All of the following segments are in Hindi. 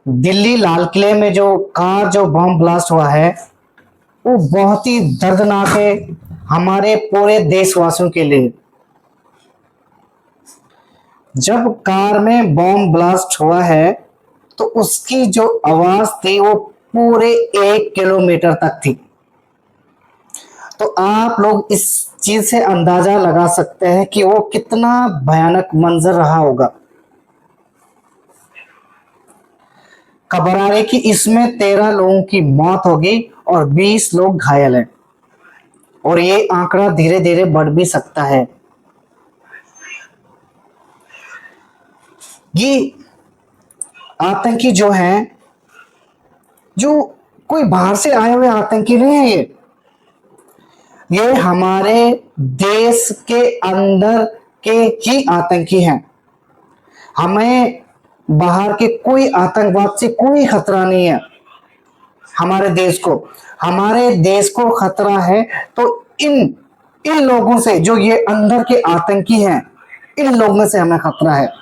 दिल्ली लाल किले में जो कार जो बम ब्लास्ट हुआ है वो बहुत ही दर्दनाक है हमारे पूरे देशवासियों के लिए। जब कार में बम ब्लास्ट हुआ है तो उसकी जो आवाज थी वो पूरे 1 किलोमीटर तक थी। तो आप लोग इस चीज से अंदाजा लगा सकते हैं कि वो कितना भयानक मंजर रहा होगा। खबर आ रही कि इसमें 13 लोगों की मौत होगी और 20 लोग घायल हैं और ये आंकड़ा धीरे धीरे बढ़ भी सकता है। ये आतंकी जो हैं, जो कोई बाहर से आए हुए आतंकी नहीं है, ये हमारे देश के अंदर के ही आतंकी हैं। हमें बाहर के कोई आतंकवाद से कोई खतरा नहीं है। हमारे देश को खतरा है तो इन इन लोगों से, जो ये अंदर के आतंकी हैं, इन लोगों से हमें खतरा है,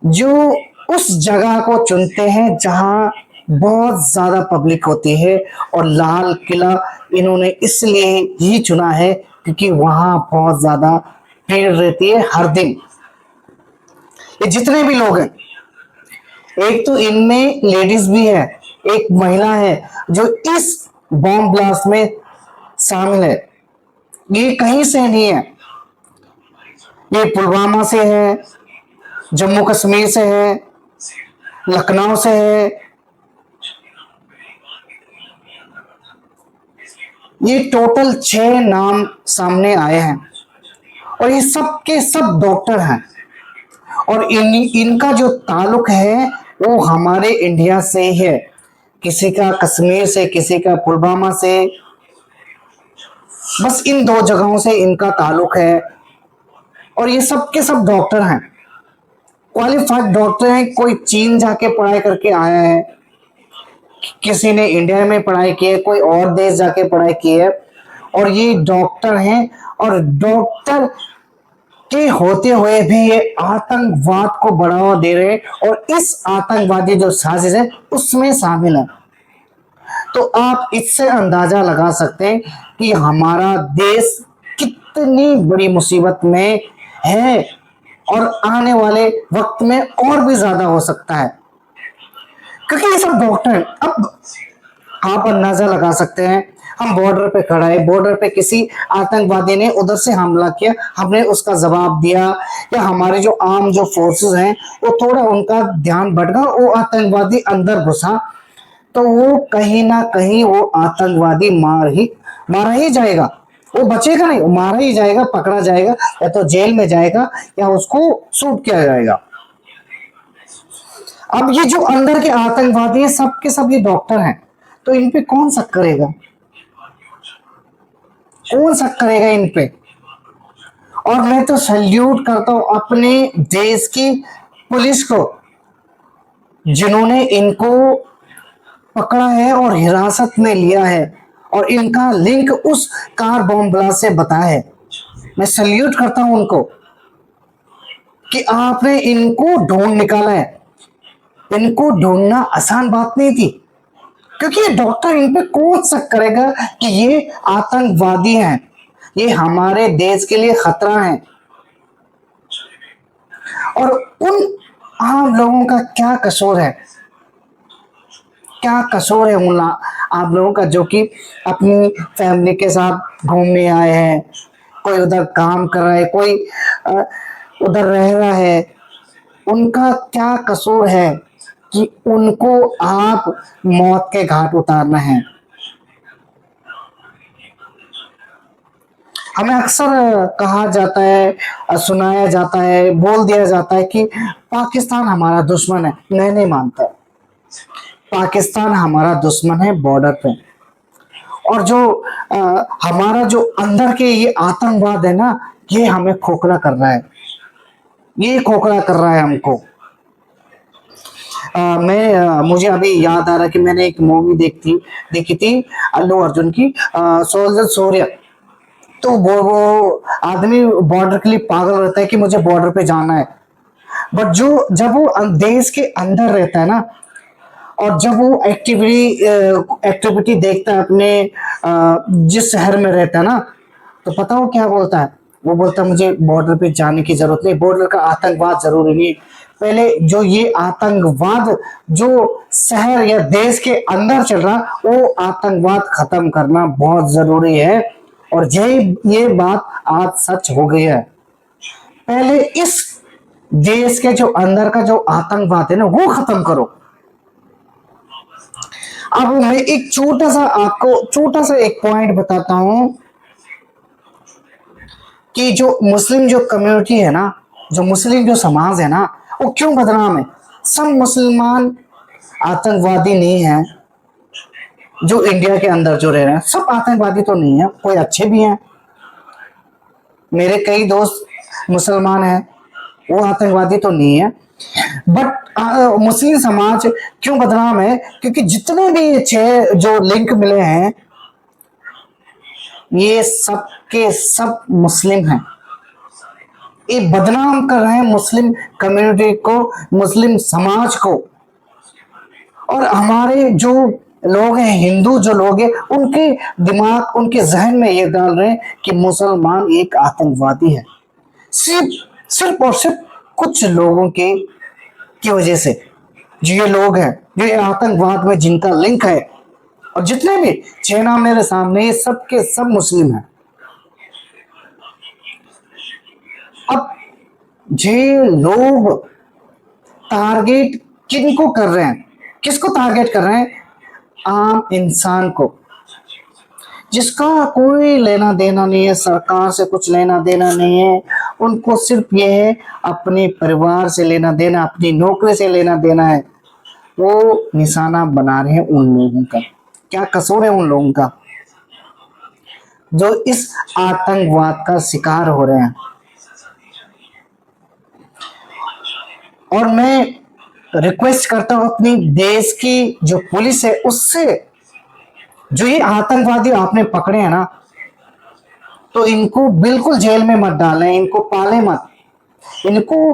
जो उस जगह को चुनते हैं जहां बहुत ज्यादा पब्लिक होती है। और लाल किला इन्होंने इसलिए ही चुना है क्योंकि वहां बहुत ज्यादा भीड़ रहती है हर दिन। ये जितने भी लोग हैं, एक तो इनमें लेडीज भी है, एक महिला है जो इस बॉम्ब ब्लास्ट में शामिल है। ये कहीं से नहीं है, ये पुलवामा से है, जम्मू कश्मीर से है, लखनऊ से है। ये टोटल 6 नाम सामने आए हैं और ये सब के सब डॉक्टर हैं। और इनका जो ताल्लुक है वो हमारे इंडिया से ही है, किसी का कश्मीर से, किसी का पुलवामा से। बस इन 2 जगहों से इनका ताल्लुक है और ये सब के सब डॉक्टर हैं, क्वालिफाइड डॉक्टर हैं। कोई चीन जाके पढ़ाई करके आया है, किसी ने इंडिया में पढ़ाई की है, कोई और देश जाके पढ़ाई की है, और ये डॉक्टर हैं। और डॉक्टर के होते हुए भी ये आतंकवाद को बढ़ावा दे रहे हैं और इस आतंकवादी जो साजिश है उसमें शामिल है। तो आप इससे अंदाजा लगा सकते हैं कि हमारा देश कितनी बड़ी मुसीबत में है और आने वाले वक्त में और भी ज्यादा हो सकता है, क्योंकि ये सब डॉक्टर। अब आप अंदाजा लगा सकते हैं, हम बॉर्डर पे खड़ा है, बॉर्डर पे किसी आतंकवादी ने उधर से हमला किया, हमने उसका जवाब दिया, या हमारे जो आर्म जो फोर्सेस हैं वो थोड़ा उनका ध्यान भटका, वो आतंकवादी अंदर घुसा, तो वो कहीं ना कहीं वो आतंकवादी मारा ही जाएगा। वो बचेगा नहीं, वो मारा ही जाएगा, पकड़ा जाएगा, या तो जेल में जाएगा या उसको शूट किया जाएगा। अब ये जो अंदर के आतंकवादी हैं सब के सब ये डॉक्टर हैं, तो इन पे कौन शक करेगा? कौन शक करेगा इन पे? और मैं तो सल्यूट करता हूं अपने देश की पुलिस को, जिन्होंने इनको पकड़ा है और हिरासत में लिया है और इनका लिंक उस कार बॉम्ब ब्लास्ट से बताया है। मैं सल्यूट करता हूं उनको कि आपने इनको ढूंढ निकाला है। इनको ढूंढना आसान बात नहीं थी, क्योंकि ये डॉक्टर, इन पे कौन शक करेगा कि ये आतंकवादी हैं, ये हमारे देश के लिए खतरा है। और उन आम लोगों का क्या कसूर है? क्या कसूर है उन आप लोगों का, जो कि अपनी फैमिली के साथ घूमने आए हैं, कोई उधर काम कर रहा है, कोई उधर रह रहा है। उनका क्या कसूर है कि उनको आप मौत के घाट उतारना है? हमें अक्सर कहा जाता है, सुनाया जाता है, बोल दिया जाता है कि पाकिस्तान हमारा दुश्मन है। मैं नहीं मानता, पाकिस्तान हमारा दुश्मन है बॉर्डर पे। और जो हमारा जो अंदर के ये आतंकवाद है ना, ये हमें खोखला कर रहा है, ये खोखला कर रहा है हमको। मुझे अभी याद आ रहा है कि मैंने एक मूवी देखी थी अल्लू अर्जुन की, सोल्जर सूर्य। तो वो आदमी बॉर्डर के लिए पागल रहता है कि मुझे बॉर्डर पे जाना है। बट जो जब वो देश के अंदर रहता है ना, और जब वो एक्टिविटी देखता है अपने जिस शहर में रहता है ना, तो पता वो क्या बोलता है? वो बोलता है मुझे बॉर्डर पे जाने की जरूरत नहीं, बॉर्डर का आतंकवाद जरूरी नहीं, पहले जो ये आतंकवाद जो शहर या देश के अंदर चल रहा, वो आतंकवाद खत्म करना बहुत जरूरी है। और ये बात आज सच हो गई है। पहले इस देश के जो अंदर का जो आतंकवाद है ना, वो खत्म करो। अब मैं एक छोटा सा एक पॉइंट बताता हूं कि जो मुस्लिम जो कम्युनिटी है ना, जो मुस्लिम जो समाज है ना, वो क्यों बदनाम है। सब मुसलमान आतंकवादी नहीं है, जो इंडिया के अंदर जो रह रहे हैं सब आतंकवादी तो नहीं है, कोई अच्छे भी हैं। मेरे कई दोस्त मुसलमान हैं, वो आतंकवादी तो नहीं है। बट मुस्लिम समाज क्यों बदनाम है? क्योंकि जितने भी 6 जो लिंक मिले हैं, ये सब के सब मुस्लिम हैं। ये बदनाम कर रहे हैं मुस्लिम कम्युनिटी को, मुस्लिम समाज को। और हमारे जो लोग हैं, हिंदू जो लोग हैं, उनके दिमाग, उनके जहन में ये डाल रहे हैं कि मुसलमान एक आतंकवादी है, सिर्फ और सिर्फ कुछ लोगों की वजह से। जो ये लोग हैं, जो ये आतंकवाद में जिनका लिंक है, और जितने भी 6 नाम मेरे सामने, ये सब के सब मुस्लिम हैं। अब ये लोग टारगेट किनको कर रहे हैं? किसको टारगेट कर रहे हैं? आम इंसान को, जिसका कोई लेना देना नहीं है, सरकार से कुछ लेना देना नहीं है। उनको सिर्फ ये है अपने परिवार से लेना देना, अपनी नौकरी से लेना देना है। वो निशाना बना रहे हैं उन लोगों का। क्या कसूर है उन लोगों का जो इस आतंकवाद का शिकार हो रहे हैं? और मैं रिक्वेस्ट करता हूं अपनी देश की जो पुलिस है उससे, जो ये आतंकवादी आपने पकड़े हैं ना, तो इनको बिल्कुल जेल में मत डालें, इनको पाले मत। इनको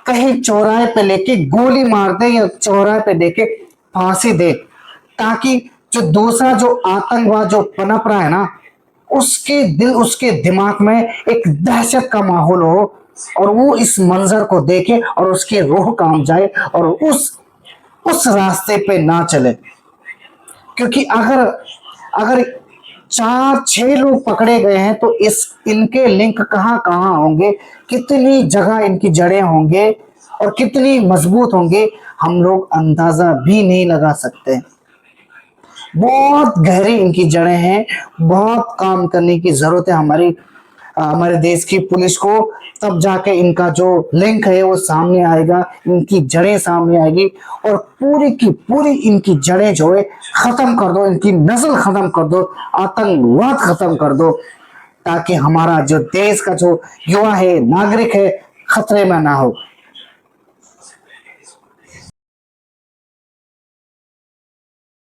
कहीं चौराहे पे लेके गोली मार दे, या चौराहे पे लेके फांसी दे, ताकि जो दूसरा जो आतंकवाद जो पनप रहा है ना, उसके दिमाग में एक दहशत का माहौल हो, और वो इस मंजर को देखे और उसकी रूह काम जाए, और उस रास्ते पे ना चले। क्योंकि अगर अगर 4-6 लोग पकड़े गए हैं, तो इनके लिंक कहाँ कहाँ होंगे, कितनी जगह इनकी जड़ें होंगे, और कितनी मजबूत होंगे, हम लोग अंदाजा भी नहीं लगा सकते। बहुत गहरी इनकी जड़ें हैं, बहुत काम करने की जरूरत है हमारे देश की पुलिस को। तब जाके इनका जो लिंक है वो सामने आएगा, इनकी जड़ें सामने आएगी, और पूरी की पूरी इनकी जड़ें जो है खत्म कर दो, इनकी नस्ल खत्म कर दो, आतंकवाद खत्म कर दो, ताकि हमारा जो देश का जो युवा है, नागरिक है, खतरे में ना हो।